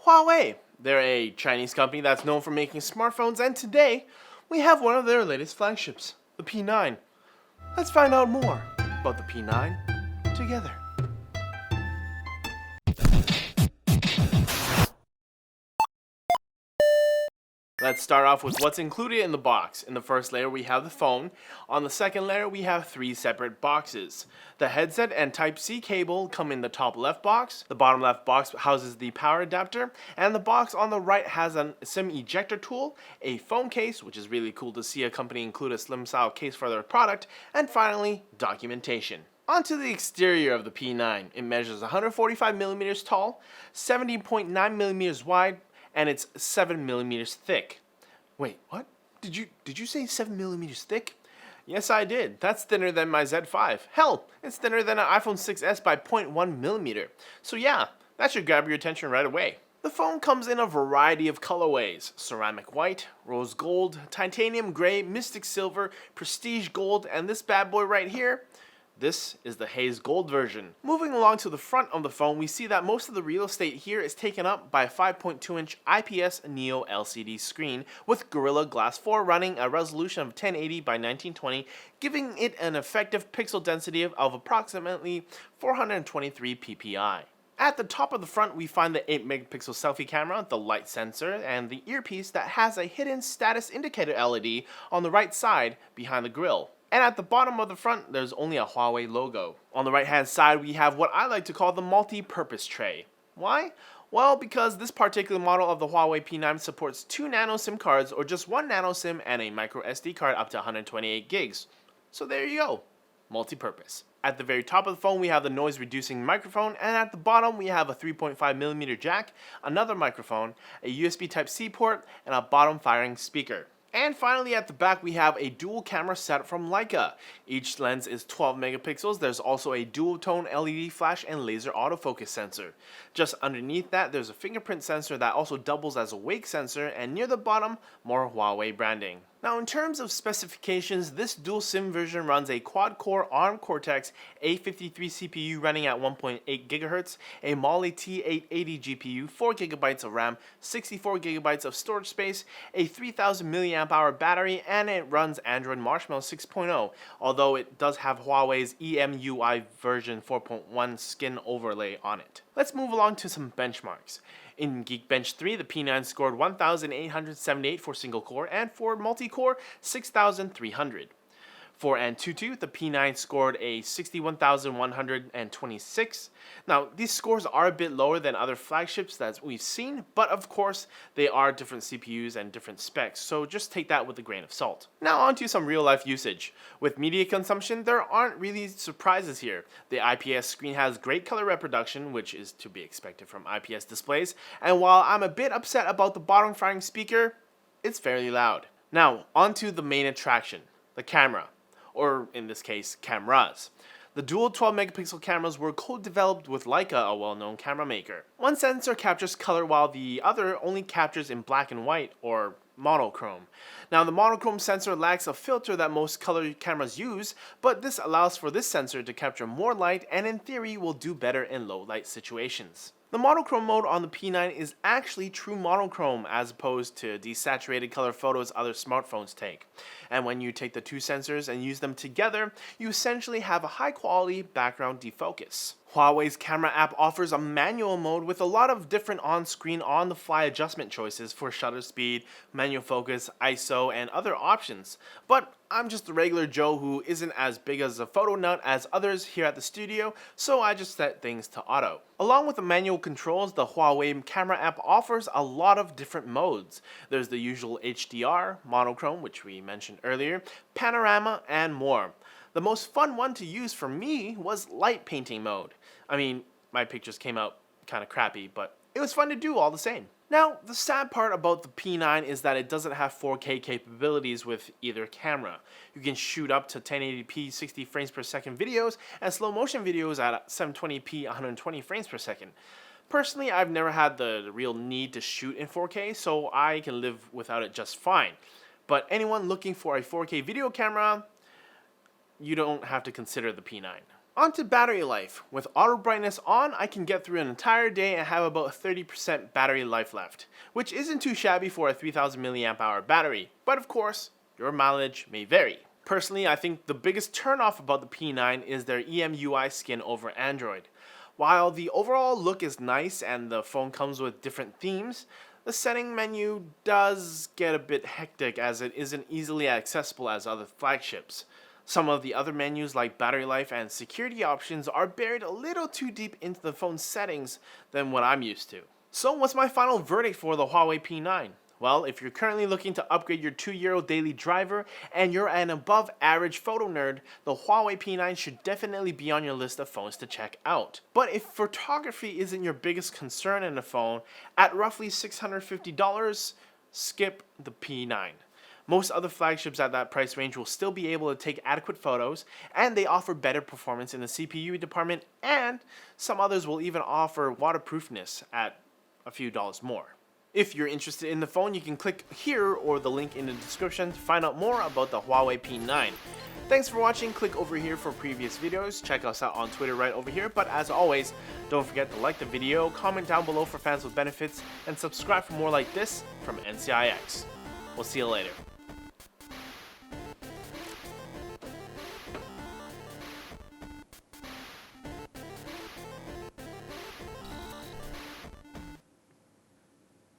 Huawei. They're a Chinese company that's known for making smartphones, and today we have one of their latest flagships, the P9. Let's find out more about the P9 together. Let's start off with what's included in the box. In the first layer we have the phone. On the second layer we have 3 separate boxes. The headset and Type-C cable come in the top left box. The bottom left box houses the power adapter. And the box on the right has a SIM ejector tool, a phone case, which is really cool to see a company include a slim style case for their product, and finally, documentation. Onto the exterior of the P9. It measures 145mm tall, 70.9mm wide, and it's 7mm thick. Wait, what? Did you say 7mm thick? Yes, I did. That's thinner than my Z5. Hell, it's thinner than an iPhone 6s by 0.1mm. So yeah, that should grab your attention right away. The phone comes in a variety of colorways: ceramic white, rose gold, titanium gray, mystic silver, prestige gold, and this bad boy right here, this is the haze gold version. Moving along to the front of the phone, we see that most of the real estate here is taken up by a 5.2-inch IPS Neo LCD screen with Gorilla Glass 4 running a resolution of 1080 by 1920, giving it an effective pixel density of approximately 423 ppi. At the top of the front, we find the 8-megapixel selfie camera, the light sensor, and the earpiece that has a hidden status indicator LED on the right side behind the grille. And at the bottom of the front, there's only a Huawei logo. On the right hand side, we have what I like to call the multi-purpose tray. Why? Well, because this particular model of the Huawei P9 supports 2 nano SIM cards, or just 1 nano SIM and a micro SD card up to 128 gigs. So there you go, multi-purpose. At the very top of the phone, we have the noise reducing microphone, and at the bottom we have a 3.5mm jack, another microphone, a USB Type-C port, and a bottom firing speaker. And finally, at the back, we have a dual camera setup from Leica. Each lens is 12 megapixels. There's also a dual tone LED flash and laser autofocus sensor. Just underneath that, there's a fingerprint sensor that also doubles as a wake sensor, and near the bottom, more Huawei branding. Now, in terms of specifications, this dual SIM version runs a quad-core ARM Cortex A53 CPU running at 1.8 GHz, a Mali T880 GPU, 4 GB of RAM, 64 GB of storage space, a 3000 mAh battery, and it runs Android Marshmallow 6.0, although it does have Huawei's EMUI version 4.1 skin overlay on it. Let's move along to some benchmarks. In Geekbench 3, the P9 scored 1,878 for single core, and for multi-core, 6,300. For Antutu, the P9 scored a 61,126. Now, these scores are a bit lower than other flagships that we've seen, but of course, they are different CPUs and different specs, so just take that with a grain of salt. Now on to some real-life usage. With media consumption, there aren't really surprises here. The IPS screen has great color reproduction, which is to be expected from IPS displays, and while I'm a bit upset about the bottom firing speaker, it's fairly loud. Now, on to the main attraction, the camera. Or in this case, cameras. The dual 12-megapixel cameras were co-developed with Leica, a well-known camera maker. One sensor captures color while the other only captures in black and white, or monochrome. Now, the monochrome sensor lacks a filter that most color cameras use, but this allows for this sensor to capture more light and in theory will do better in low light situations. The monochrome mode on the P9 is actually true monochrome as opposed to desaturated color photos other smartphones take. And when you take the two sensors and use them together, you essentially have a high quality background defocus. Huawei's camera app offers a manual mode with a lot of different on-screen, on-the-fly adjustment choices for shutter speed, manual focus, ISO, and other options. But I'm just a regular Joe who isn't as big as a photo nut as others here at the studio, so I just set things to auto. Along with the manual controls, the Huawei camera app offers a lot of different modes. There's the usual HDR, monochrome, which we mentioned earlier, panorama, and more. The most fun one to use for me was light painting mode. I mean, my pictures came out kind of crappy, but it was fun to do all the same. Now, the sad part about the P9 is that it doesn't have 4K capabilities with either camera. You can shoot up to 1080p 60 frames per second videos and slow motion videos at 720p 120 frames per second. Personally, I've never had the real need to shoot in 4K, so I can live without it just fine. But anyone looking for a 4K video camera, you don't have to consider the P9. On to battery life. With auto brightness on, I can get through an entire day and have about 30% battery life left, which isn't too shabby for a 3000 mAh battery, but of course, your mileage may vary. Personally, I think the biggest turnoff about the P9 is their EMUI skin over Android. While the overall look is nice and the phone comes with different themes, the setting menu does get a bit hectic as it isn't easily accessible as other flagships. Some of the other menus like battery life and security options are buried a little too deep into the phone's settings than what I'm used to. So what's my final verdict for the Huawei P9? Well, if you're currently looking to upgrade your 2-year-old daily driver and you're an above average photo nerd, the Huawei P9 should definitely be on your list of phones to check out. But if photography isn't your biggest concern in a phone, at roughly $650, skip the P9. Most other flagships at that price range will still be able to take adequate photos, and they offer better performance in the CPU department, and some others will even offer waterproofness at a few dollars more. If you're interested in the phone, you can click here or the link in the description to find out more about the Huawei P9. Thanks for watching. Click over here for previous videos. Check us out on Twitter right over here. But as always, don't forget to like the video, comment down below for fans with benefits, and subscribe for more like this from NCIX. We'll see you later.